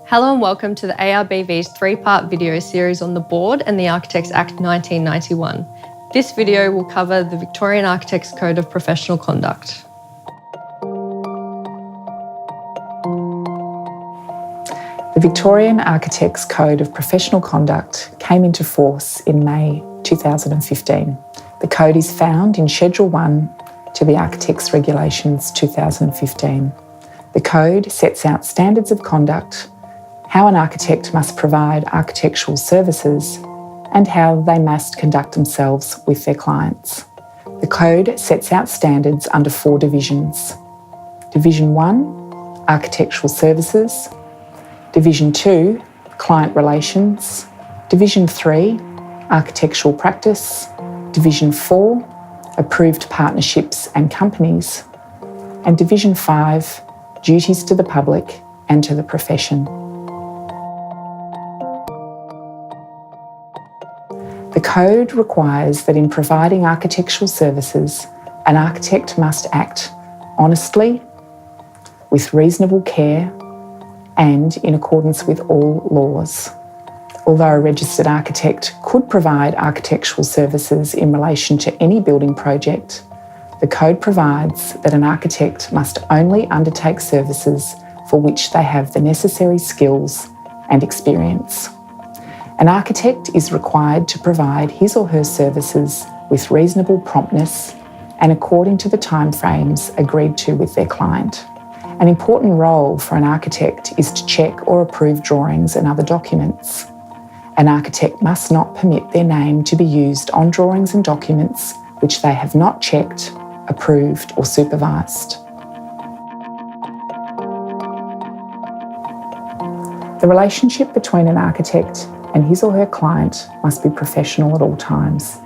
Hello and welcome to the ARBV's three-part video series on the Board and the Architects Act 1991. This video will cover the Victorian Architects Code of Professional Conduct. The Victorian Architects Code of Professional Conduct came into force in May 2015. The code is found in Schedule 1 to the Architects Regulations 2015. The code sets out standards of conduct, how an architect must provide architectural services, and how they must conduct themselves with their clients. The code sets out standards under 4 divisions. Division 1, Architectural Services. Division 2, Client Relations. Division 3, Architectural Practice. Division 4, Approved Partnerships and Companies. And Division 5, Duties to the Public and to the Profession. The code requires that in providing architectural services, an architect must act honestly, with reasonable care, and in accordance with all laws. Although a registered architect could provide architectural services in relation to any building project, the code provides that an architect must only undertake services for which they have the necessary skills and experience. An architect is required to provide his or her services with reasonable promptness and according to the timeframes agreed to with their client. An important role for an architect is to check or approve drawings and other documents. An architect must not permit their name to be used on drawings and documents which they have not checked, approved or supervised. The relationship between an architect and his or her client must be professional at all times.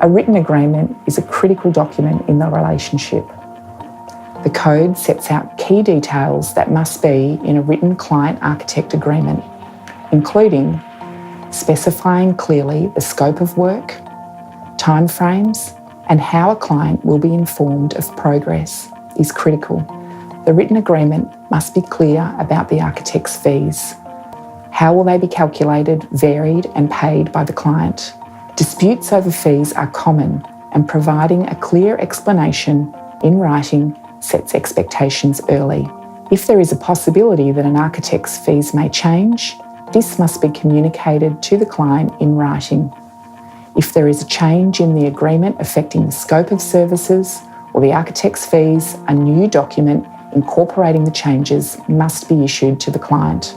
A written agreement is a critical document in the relationship. The code sets out key details that must be in a written client-architect agreement, including specifying clearly the scope of work, timeframes, and how a client will be informed of progress is critical. The written agreement must be clear about the architect's fees. How will they be calculated, varied and paid by the client? Disputes over fees are common, and providing a clear explanation in writing sets expectations early. If there is a possibility that an architect's fees may change, this must be communicated to the client in writing. If there is a change in the agreement affecting the scope of services or the architect's fees, a new document incorporating the changes must be issued to the client.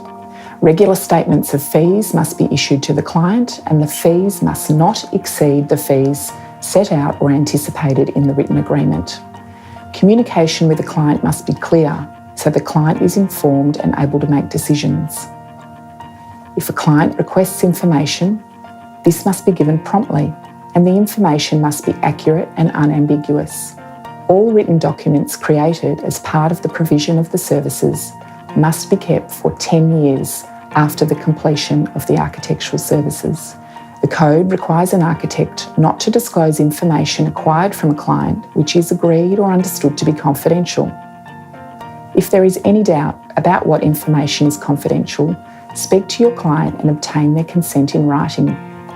Regular statements of fees must be issued to the client, and the fees must not exceed the fees set out or anticipated in the written agreement. Communication with the client must be clear so the client is informed and able to make decisions. If a client requests information, this must be given promptly, and the information must be accurate and unambiguous. All written documents created as part of the provision of the services must be kept for 10 years after the completion of the architectural services. The code requires an architect not to disclose information acquired from a client which is agreed or understood to be confidential. If there is any doubt about what information is confidential, speak to your client and obtain their consent in writing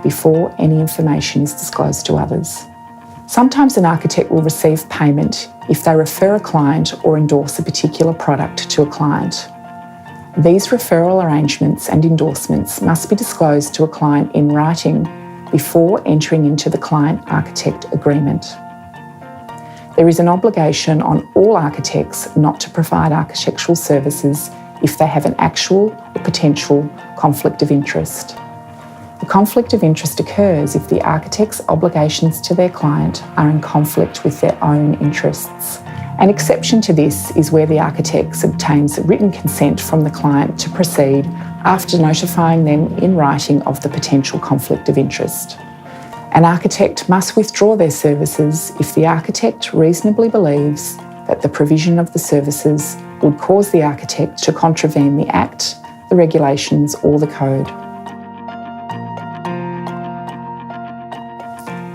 before any information is disclosed to others. Sometimes an architect will receive payment if they refer a client or endorse a particular product to a client. These referral arrangements and endorsements must be disclosed to a client in writing before entering into the client-architect agreement. There is an obligation on all architects not to provide architectural services if they have an actual or potential conflict of interest. The conflict of interest occurs if the architect's obligations to their client are in conflict with their own interests. An exception to this is where the architect obtains written consent from the client to proceed after notifying them in writing of the potential conflict of interest. An architect must withdraw their services if the architect reasonably believes that the provision of the services would cause the architect to contravene the Act, the regulations or the code.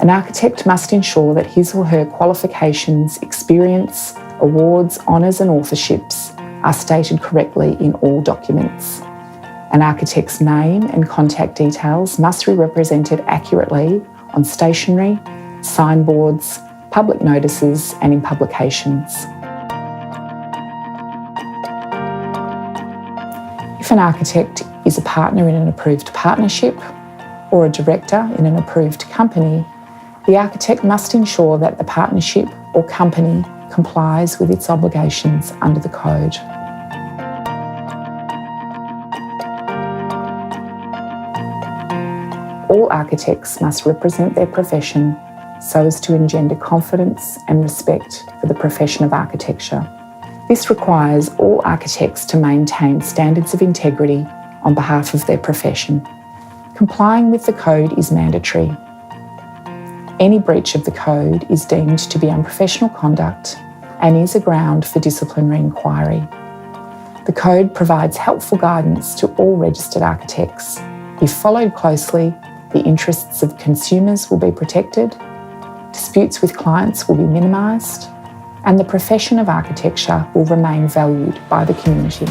An architect must ensure that his or her qualifications, experience, awards, honours and authorships are stated correctly in all documents. An architect's name and contact details must be represented accurately on stationery, signboards, public notices and in publications. If an architect is a partner in an approved partnership or a director in an approved company, the architect must ensure that the partnership or company complies with its obligations under the Code. All architects must represent their profession so as to engender confidence and respect for the profession of architecture. This requires all architects to maintain standards of integrity on behalf of their profession. Complying with the Code is mandatory. Any breach of the Code is deemed to be unprofessional conduct and is a ground for disciplinary inquiry. The Code provides helpful guidance to all registered architects. If followed closely, the interests of consumers will be protected, disputes with clients will be minimised, and the profession of architecture will remain valued by the community.